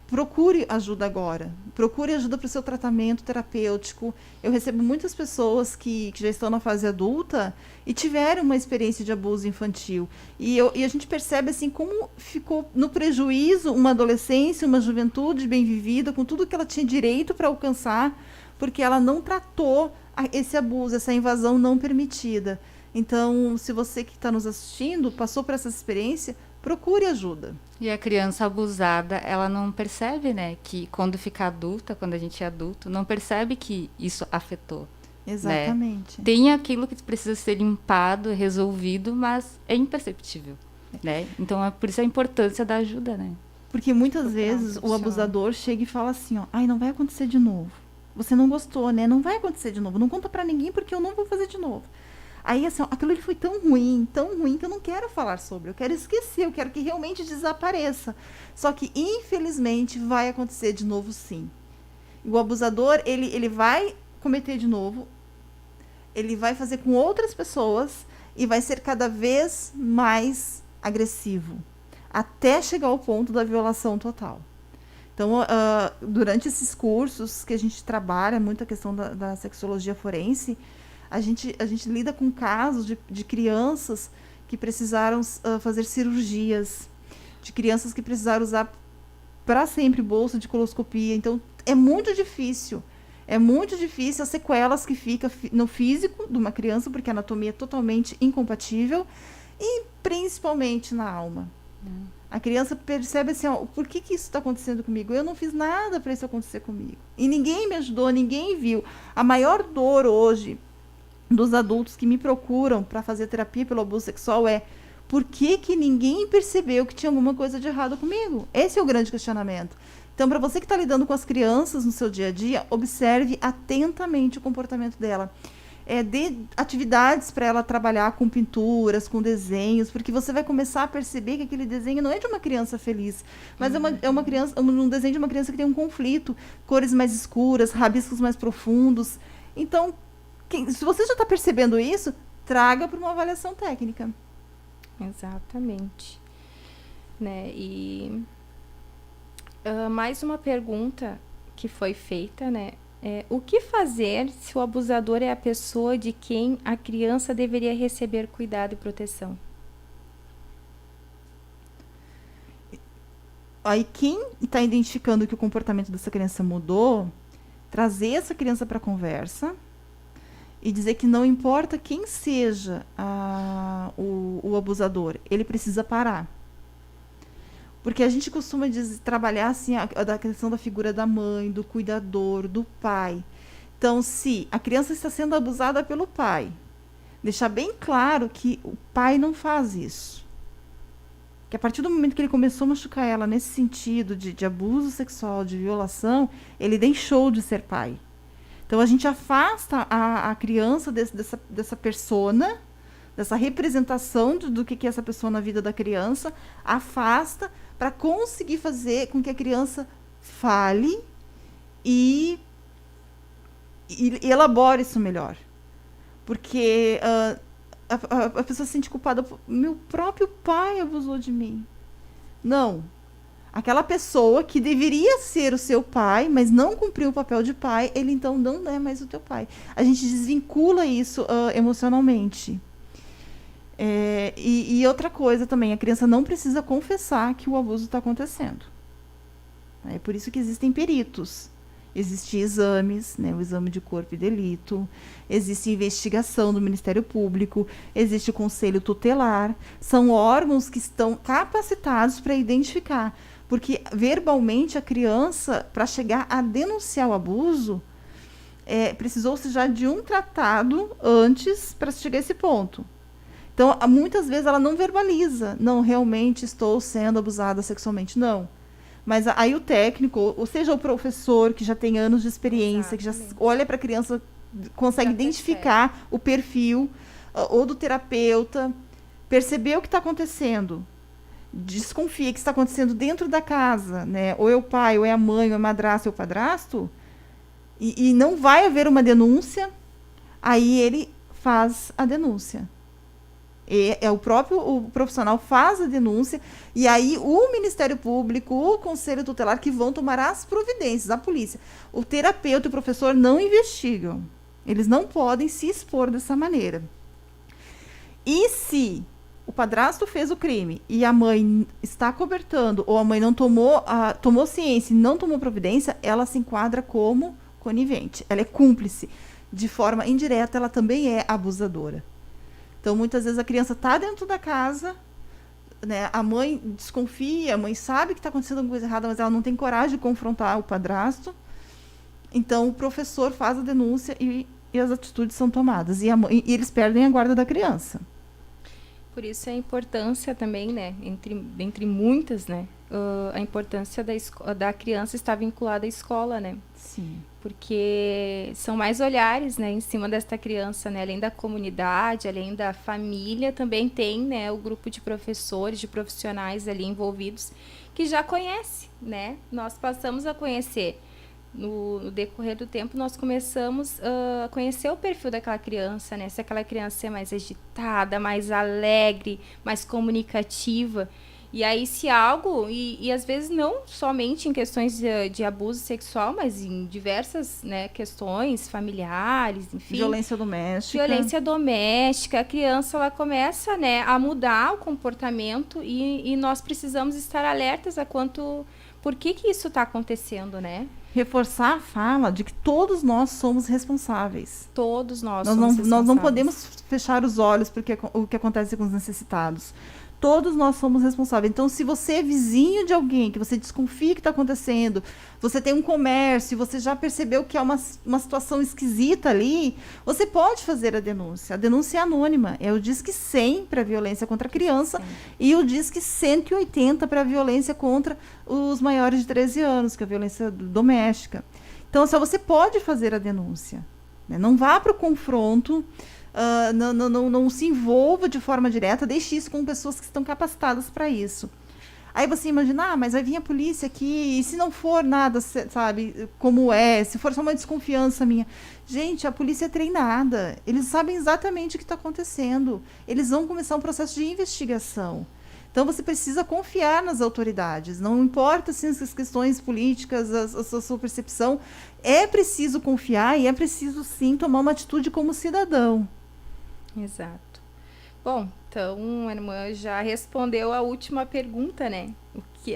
procure ajuda agora. Procure ajuda para o seu tratamento terapêutico. Eu recebo muitas pessoas que já estão na fase adulta e tiveram uma experiência de abuso infantil. E a gente percebe assim como ficou no prejuízo uma adolescência, uma juventude bem vivida, com tudo que ela tinha direito para alcançar, porque ela não tratou esse abuso, essa invasão não permitida. Então, se você que está nos assistindo passou por essa experiência, procure ajuda. E a criança abusada, ela não percebe, né, que quando fica adulta, quando a gente é adulto, não percebe que isso afetou. Exatamente. Né? Tem aquilo que precisa ser limpado, resolvido, mas é imperceptível. Né? Então, é por isso a importância da ajuda, né? Porque muitas vezes o abusador chega e fala assim, não vai acontecer de novo. Você não gostou, né? Não vai acontecer de novo. Não conta pra ninguém porque eu não vou fazer de novo. Aí, assim, aquilo ali foi tão ruim que eu não quero falar sobre. Eu quero esquecer, eu quero que realmente desapareça. Só que, infelizmente, vai acontecer de novo, sim. O abusador, ele vai cometer de novo, ele vai fazer com outras pessoas e vai ser cada vez mais agressivo, até chegar ao ponto da violação total. Então, durante esses cursos que a gente trabalha muito a questão da sexologia forense, a gente lida com casos de crianças que precisaram fazer cirurgias, de crianças que precisaram usar para sempre bolsa de coloscopia. Então, é muito difícil as sequelas que ficam no físico de uma criança, porque a anatomia é totalmente incompatível, e principalmente na alma. A criança percebe assim, por que isso está acontecendo comigo? Eu não fiz nada para isso acontecer comigo. E ninguém me ajudou, ninguém viu. A maior dor hoje dos adultos que me procuram para fazer terapia pelo abuso sexual é por que ninguém percebeu que tinha alguma coisa de errado comigo? Esse é o grande questionamento. Então, para você que está lidando com as crianças no seu dia a dia, observe atentamente o comportamento dela. Dê atividades para ela trabalhar com pinturas, com desenhos, porque você vai começar a perceber que aquele desenho não é de uma criança feliz, mas um desenho de uma criança que tem um conflito, cores mais escuras, rabiscos mais profundos. Então, se você já está percebendo isso, traga para uma avaliação técnica. Exatamente. Né? E mais uma pergunta que foi feita, né? O que fazer se o abusador é a pessoa de quem a criança deveria receber cuidado e proteção? Aí quem está identificando que o comportamento dessa criança mudou, trazer essa criança para a conversa e dizer que não importa quem seja o abusador, ele precisa parar. Porque a gente costuma trabalhar assim, da questão da figura da mãe, do cuidador, do pai. Então, se a criança está sendo abusada pelo pai, deixar bem claro que o pai não faz isso. Que a partir do momento que ele começou a machucar ela nesse sentido de abuso sexual, de violação, ele deixou de ser pai. Então, a gente afasta a criança dessa persona, dessa representação do que é essa pessoa na vida da criança, afasta para conseguir fazer com que a criança fale e elabore isso melhor. Porque a pessoa se sente culpada. Meu próprio pai abusou de mim. Não. Aquela pessoa que deveria ser o seu pai, mas não cumpriu o papel de pai, ele então não é mais o teu pai. A gente desvincula isso emocionalmente. E outra coisa também, a criança não precisa confessar que o abuso está acontecendo. É por isso que existem peritos. Existem exames, né, o exame de corpo e delito, existe investigação do Ministério Público, existe o Conselho Tutelar. São órgãos que estão capacitados para identificar. Porque verbalmente a criança, para chegar a denunciar o abuso, precisou-se já de um tratado antes para chegar a esse ponto. Então, muitas vezes ela não verbaliza. Não, realmente estou sendo abusada sexualmente. Não. Mas aí o técnico, ou seja, o professor que já tem anos de experiência, que já olha para a criança, consegue identificar o perfil, ou do terapeuta, perceber o que está acontecendo, desconfia que está acontecendo dentro da casa, né? Ou é o pai, ou é a mãe, ou é a madrasta, ou é o padrasto, e não vai haver uma denúncia, aí ele faz a denúncia. O profissional faz a denúncia, e aí o Ministério Público, o Conselho Tutelar, que vão tomar as providências, a polícia. O terapeuta e o professor não investigam. Eles não podem se expor dessa maneira. E se o padrasto fez o crime e a mãe está cobertando, ou a mãe não tomou ciência e não tomou providência, ela se enquadra como conivente. Ela é cúmplice. De forma indireta, ela também é abusadora. Então, muitas vezes a criança está dentro da casa, né? A mãe desconfia, a mãe sabe que está acontecendo alguma coisa errada, mas ela não tem coragem de confrontar o padrasto. Então, o professor faz a denúncia e as atitudes são tomadas. E eles perdem a guarda da criança. Por isso a importância também, né, entre muitas, né, a importância da criança estar vinculada à escola, né? Sim. Porque são mais olhares, né, em cima desta criança, né, além da comunidade, além da família, também tem, né, o grupo de professores, de profissionais ali envolvidos que já conhece, né? Nós passamos a conhecer. No decorrer do tempo, nós começamos a conhecer o perfil daquela criança, né? Se aquela criança é mais agitada, mais alegre, mais comunicativa. E aí, se algo, e às vezes não somente em questões de abuso sexual, mas em diversas, né, questões familiares, enfim. Violência doméstica. Violência doméstica. A criança, ela começa, né, a mudar o comportamento e nós precisamos estar alertas por que isso está acontecendo, né? Reforçar a fala de que todos nós somos responsáveis. Todos nós somos responsáveis. Nós não podemos fechar os olhos porque o que acontece com os necessitados. Todos nós somos responsáveis. Então, se você é vizinho de alguém que você desconfia que está acontecendo, você tem um comércio, você já percebeu que há uma situação esquisita ali, você pode fazer a denúncia. A denúncia é anônima. É o Disque 100 para a violência contra a criança. Sim. E o Disque 180 para a violência contra os maiores de 13 anos, que é a violência doméstica. Então, só você pode fazer a denúncia. Né? Não vá para o confronto. Não se envolva de forma direta, deixe isso com pessoas que estão capacitadas para isso. Aí você imagina, mas vai vir a polícia aqui, e se não for nada, sabe, como é, se for só uma desconfiança minha. Gente, a polícia é treinada, eles sabem exatamente o que está acontecendo, eles vão começar um processo de investigação. Então você precisa confiar nas autoridades, não importa assim, as questões políticas, a sua percepção, é preciso confiar e é preciso sim tomar uma atitude como cidadão. Exato. Bom, então a irmã já respondeu a última pergunta, né?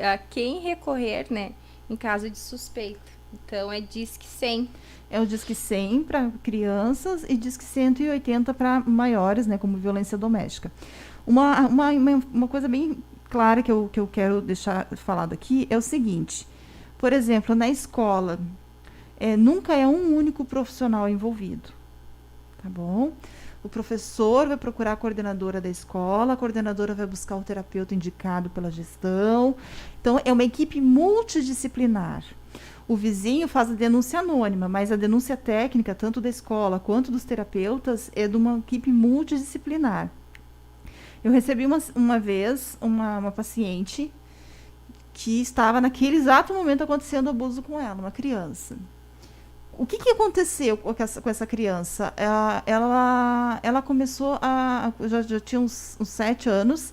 A quem recorrer, né, em caso de suspeita. Então é Disque 100. É o Disque 100 para crianças e Disque 180 para maiores, né, como violência doméstica. Uma coisa bem clara que eu quero deixar falado aqui é o seguinte. Por exemplo, na escola, nunca é um único profissional envolvido. Tá bom? O professor vai procurar a coordenadora da escola, a coordenadora vai buscar o terapeuta indicado pela gestão. Então, é uma equipe multidisciplinar. O vizinho faz a denúncia anônima, mas a denúncia técnica, tanto da escola quanto dos terapeutas, é de uma equipe multidisciplinar. Eu recebi uma vez uma paciente que estava naquele exato momento acontecendo abuso com ela, uma criança. O que aconteceu com essa criança? Ela começou já tinha uns 7 anos,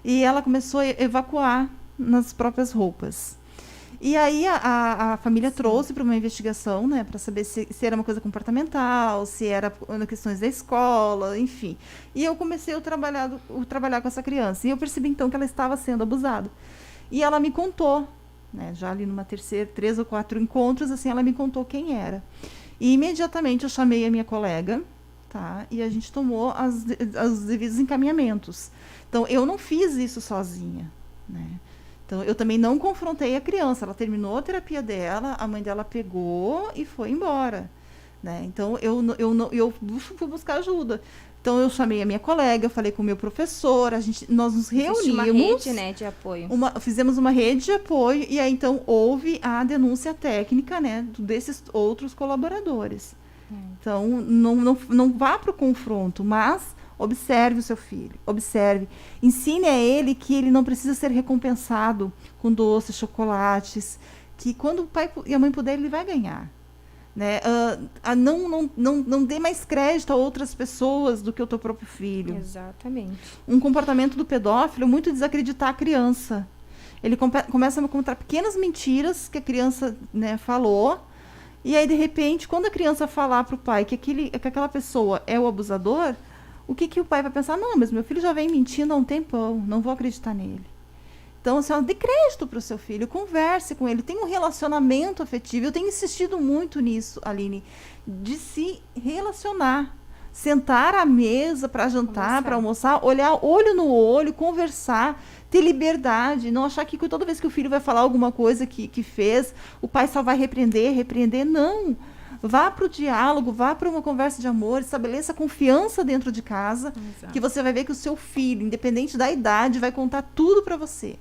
e ela começou a evacuar nas próprias roupas. E aí a família trouxe para uma investigação, né, para saber se era uma coisa comportamental, se era questões da escola, enfim. E eu comecei a trabalhar com essa criança. E eu percebi, então, que ela estava sendo abusada. E ela me contou, né, já ali numa 3 ou 4 encontros, assim, ela me contou quem era. E imediatamente eu chamei a minha colega, tá, e a gente tomou os devidos encaminhamentos. Então, eu não fiz isso sozinha, né? Então, eu também não confrontei a criança. Ela terminou a terapia dela, a mãe dela pegou e foi embora, né? Então, eu fui buscar ajuda. Então, eu chamei a minha colega, eu falei com o meu professor, nós nos reunimos. Existe uma rede, né, de apoio. Fizemos uma rede de apoio e aí, então, houve a denúncia técnica, né, desses outros colaboradores. Então, não vá para o confronto, mas observe o seu filho, observe. Ensine a ele que ele não precisa ser recompensado com doces, chocolates, que quando o pai e a mãe puder, ele vai ganhar. Né? Não dê mais crédito a outras pessoas do que o teu próprio filho. Exatamente. Um comportamento do pedófilo é muito desacreditar a criança. Ele começa a contar pequenas mentiras que a criança, né, falou, e aí, de repente, quando a criança falar para o pai que aquela pessoa é o abusador, o que o pai vai pensar? Não, mas meu filho já vem mentindo há um tempão, não vou acreditar nele. Então, assim, dê crédito para o seu filho, converse com ele, tenha um relacionamento afetivo. Eu tenho insistido muito nisso, Aline, de se relacionar. Sentar à mesa para jantar, para almoçar, olhar olho no olho, conversar, ter liberdade, não achar que toda vez que o filho vai falar alguma coisa que fez, o pai só vai repreender, não. Vá para o diálogo, vá para uma conversa de amor, estabeleça confiança dentro de casa, exato, que você vai ver que o seu filho, independente da idade, vai contar tudo para você.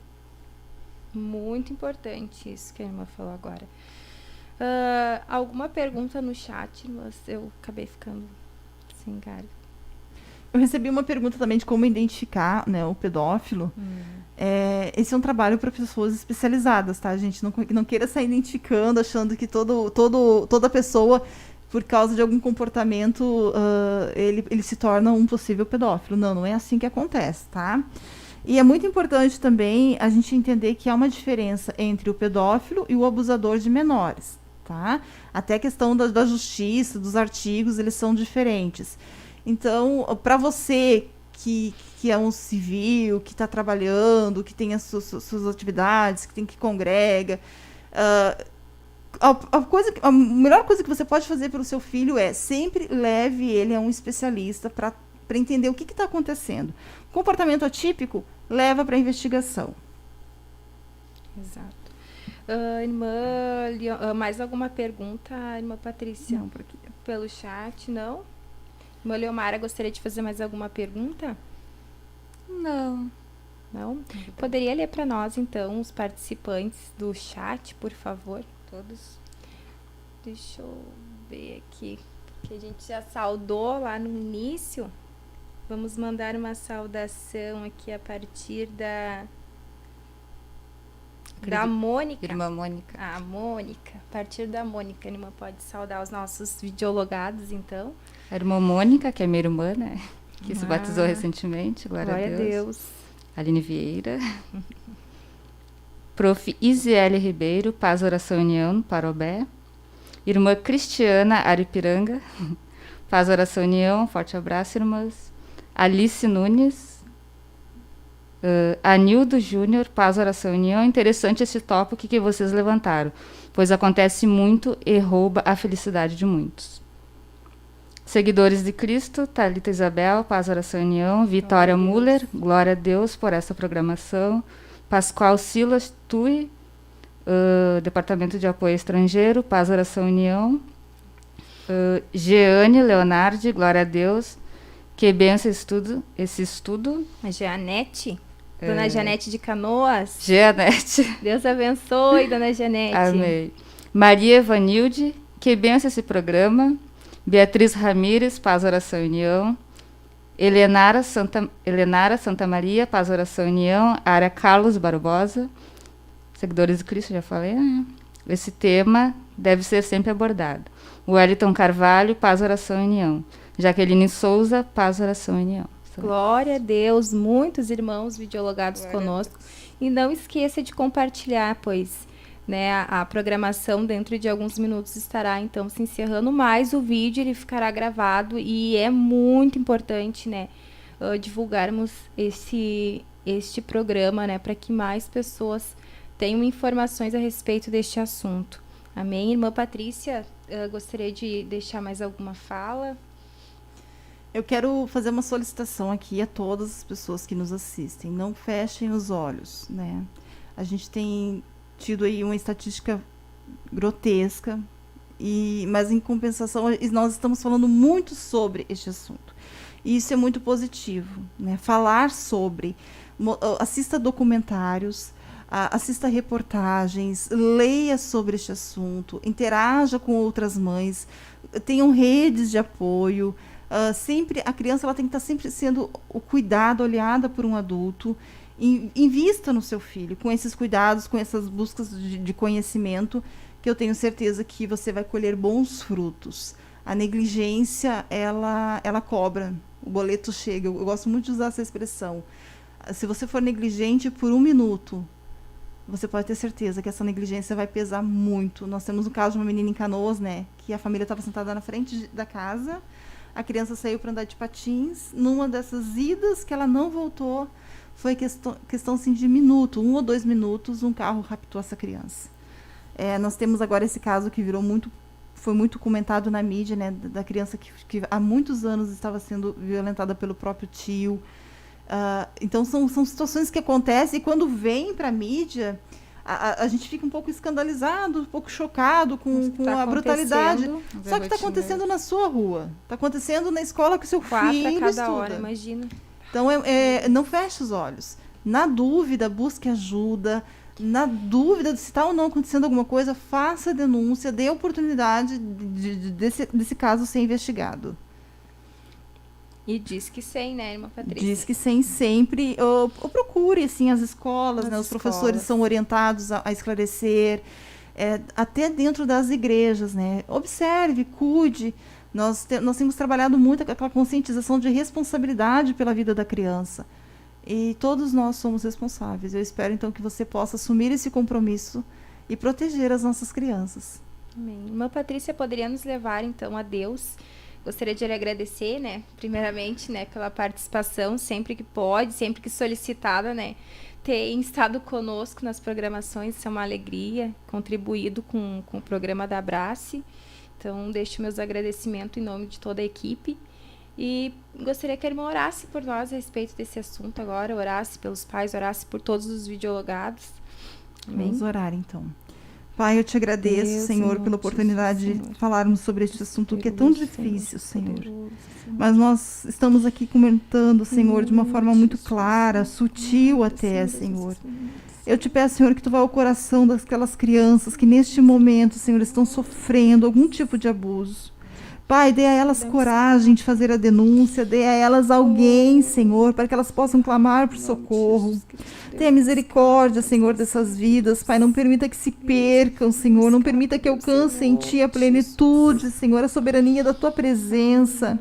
Muito importante isso que a irmã falou agora. Alguma pergunta no chat, mas eu acabei ficando sem galho. Eu recebi uma pergunta também de como identificar, né, o pedófilo. Esse é um trabalho para pessoas especializadas, tá, gente? Não queira sair identificando, achando que toda pessoa, por causa de algum comportamento, ele se torna um possível pedófilo. Não é assim que acontece, tá? E é muito importante também a gente entender que há uma diferença entre o pedófilo e o abusador de menores, tá? Até a questão da justiça, dos artigos, eles são diferentes. Então, para você que é um civil, que está trabalhando, que tem as suas atividades, que congrega, a melhor coisa que você pode fazer pelo seu filho é sempre leve ele a um especialista para entender o que está acontecendo. Comportamento atípico, leva para a investigação. Exato. Irmã, mais alguma pergunta, irmã Patrícia? Não, por aqui. Pelo chat, não? Irmã Leomara, gostaria de fazer mais alguma pergunta? Não. Não? Poderia ler para nós, então, os participantes do chat, por favor? Todos. Deixa eu ver aqui, porque a gente já saudou lá no início. Vamos mandar uma saudação aqui a partir Da Mônica. Irmã Mônica. A Mônica. A partir da Mônica, a irmã pode saudar os nossos videologados, então. A irmã Mônica, que é minha irmã, né? Que se batizou recentemente, glória a Deus. Aline Vieira. Prof. Isiele Ribeiro, Paz, Oração e União, Parobé. Irmã Cristiana Aripiranga, Paz, Oração e União, forte abraço, irmãs. Alice Nunes. Anildo Júnior, Paz, Oração e União. Interessante esse tópico que vocês levantaram, pois acontece muito e rouba a felicidade de muitos. Seguidores de Cristo, Thalita Isabel, Paz, Oração e União. Vitória Muller, glória a Deus por essa programação. Pascoal Silas Tui, Departamento de Apoio Estrangeiro, Paz, Oração e União. Jeane Leonardi, glória a Deus. Que benção esse estudo. A Janete, Dona Janete de Canoas. Jeanette. Deus abençoe, Dona Janete. Amém. Maria Evanilde, que benção esse programa. Beatriz Ramírez, Paz, Oração e União. Helenara Santa Maria, Paz, Oração e União. Área Carlos Barbosa. Seguidores de Cristo, já falei, né? Esse tema deve ser sempre abordado. Wellington Carvalho, Paz, Oração e União. Jaqueline Souza, Paz, Oração e União. Glória a Deus, muitos irmãos videologados conosco. E não esqueça de compartilhar, pois né, a programação dentro de alguns minutos estará então se encerrando, mas o vídeo ele ficará gravado e é muito importante, né, divulgarmos este programa, né, para que mais pessoas tenham informações a respeito deste assunto. Amém? Irmã Patrícia, gostaria de deixar mais alguma fala? Eu quero fazer uma solicitação aqui a todas as pessoas que nos assistem. Não fechem os olhos, né? A gente tem tido aí uma estatística grotesca, mas em compensação nós estamos falando muito sobre este assunto. E isso é muito positivo, né? Falar sobre, assista documentários, assista reportagens, leia sobre este assunto, interaja com outras mães, tenham redes de apoio. Sempre a criança ela tem que estar sempre sendo cuidada, olhada por um adulto. Invista no seu filho com esses cuidados, com essas buscas de conhecimento, que eu tenho certeza que você vai colher bons frutos. A negligência, ela cobra, o boleto chega. Eu gosto muito de usar essa expressão. Se você for negligente por 1 minuto, você pode ter certeza que essa negligência vai pesar muito. Nós temos um caso de uma menina em Canoas, né, que a família estava sentada na frente da casa, a criança saiu para andar de patins, numa dessas idas que ela não voltou, foi questão assim, de minuto, 1 ou 2 minutos, um carro raptou essa criança. Nós temos agora esse caso que foi muito comentado na mídia, né, da criança que há muitos anos estava sendo violentada pelo próprio tio. Então são situações que acontecem e quando vem para a mídia, a gente fica um pouco escandalizado, um pouco chocado com a brutalidade. Só que está acontecendo na sua rua, está acontecendo na escola que o seu 4 filho a cada estuda. hora, imagina. Então, não feche os olhos. Na dúvida, busque ajuda. Na dúvida de se está ou não acontecendo alguma coisa, faça a denúncia, dê a oportunidade desse caso ser investigado. E diz que sim, né, irmã Patrícia? Diz que sim, sempre. Ou procure, assim, as escolas, né? Os professores são orientados a esclarecer. Até dentro das igrejas, né? Observe, cuide. Nós temos trabalhado muito aquela conscientização de responsabilidade pela vida da criança. E todos nós somos responsáveis. Eu espero, então, que você possa assumir esse compromisso e proteger as nossas crianças. Amém. Irmã Patrícia, poderia nos levar, então, a Deus. Gostaria de lhe agradecer, né, primeiramente, né, pela participação, sempre que pode, sempre que solicitada, né, ter estado conosco nas programações, isso é uma alegria, contribuído com o programa da Abrace. Então, deixo meus agradecimentos em nome de toda a equipe e gostaria que a irmã orasse por nós a respeito desse assunto agora, orasse pelos pais, orasse por todos os videologados. Amém? Vamos orar, então. Pai, eu te agradeço, Senhor, pela oportunidade de falarmos sobre este assunto que é tão difícil, Senhor. Mas nós estamos aqui comentando, Senhor, de uma forma muito clara, sutil até, Senhor. Eu te peço, Senhor, que tu vá ao coração daquelas crianças que neste momento, Senhor, estão sofrendo algum tipo de abuso. Pai, dê a elas coragem de fazer a denúncia, dê a elas alguém, Senhor, para que elas possam clamar por socorro. Tenha misericórdia, Senhor, dessas vidas, Pai, não permita que se percam, Senhor, não permita que alcancem em Ti a plenitude, Senhor, a soberania da Tua presença.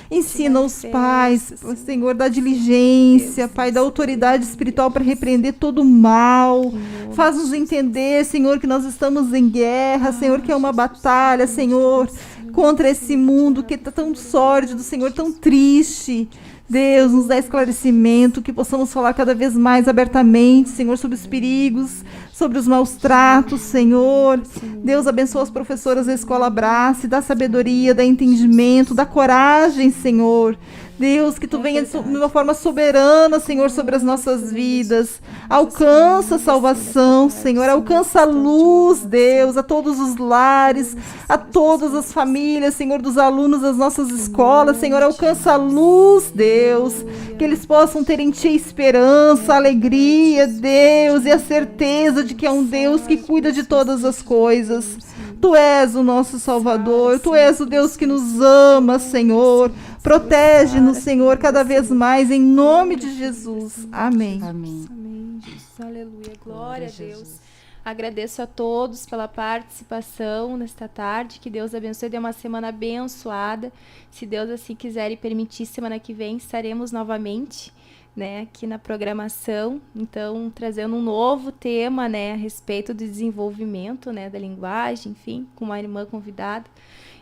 Ensina os pais, Senhor, da diligência, Pai, da autoridade espiritual para repreender todo o mal. Faz-nos entender, Senhor, que nós estamos em guerra, Senhor, que é uma batalha, Senhor, contra esse mundo que está tão sórdido, Senhor, tão triste. Deus, nos dá esclarecimento, que possamos falar cada vez mais abertamente, Senhor, sobre os perigos, sobre os maus tratos, Senhor. Deus, abençoa as professoras da Escola Abrace, dá sabedoria, dá entendimento, dá coragem, Senhor. Deus, que Tu venha de uma forma soberana, Senhor, sobre as nossas vidas. Alcança a salvação, Senhor. Alcança a luz, Deus, a todos os lares, a todas as famílias, Senhor, dos alunos das nossas escolas. Senhor, alcança a luz, Deus. Que eles possam ter em Ti a esperança, a alegria, Deus, e a certeza de que é um Deus que cuida de todas as coisas. Tu és o nosso Salvador. Tu és o Deus que nos ama, Senhor. Protege-nos, Senhor, cada vez mais, em nome de Jesus. Amém. Amém. Amém, Jesus. Aleluia. Glória a Deus. Agradeço a todos pela participação nesta tarde. Que Deus abençoe. Dê uma semana abençoada. Se Deus assim quiser e permitir, semana que vem estaremos novamente, né, aqui na programação. Então, trazendo um novo tema, né, a respeito do desenvolvimento, né, da linguagem, enfim, com uma irmã convidada.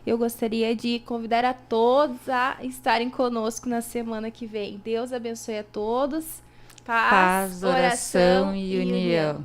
Eu gostaria de convidar a todos a estarem conosco na semana que vem. Deus abençoe a todos. Paz, oração e união.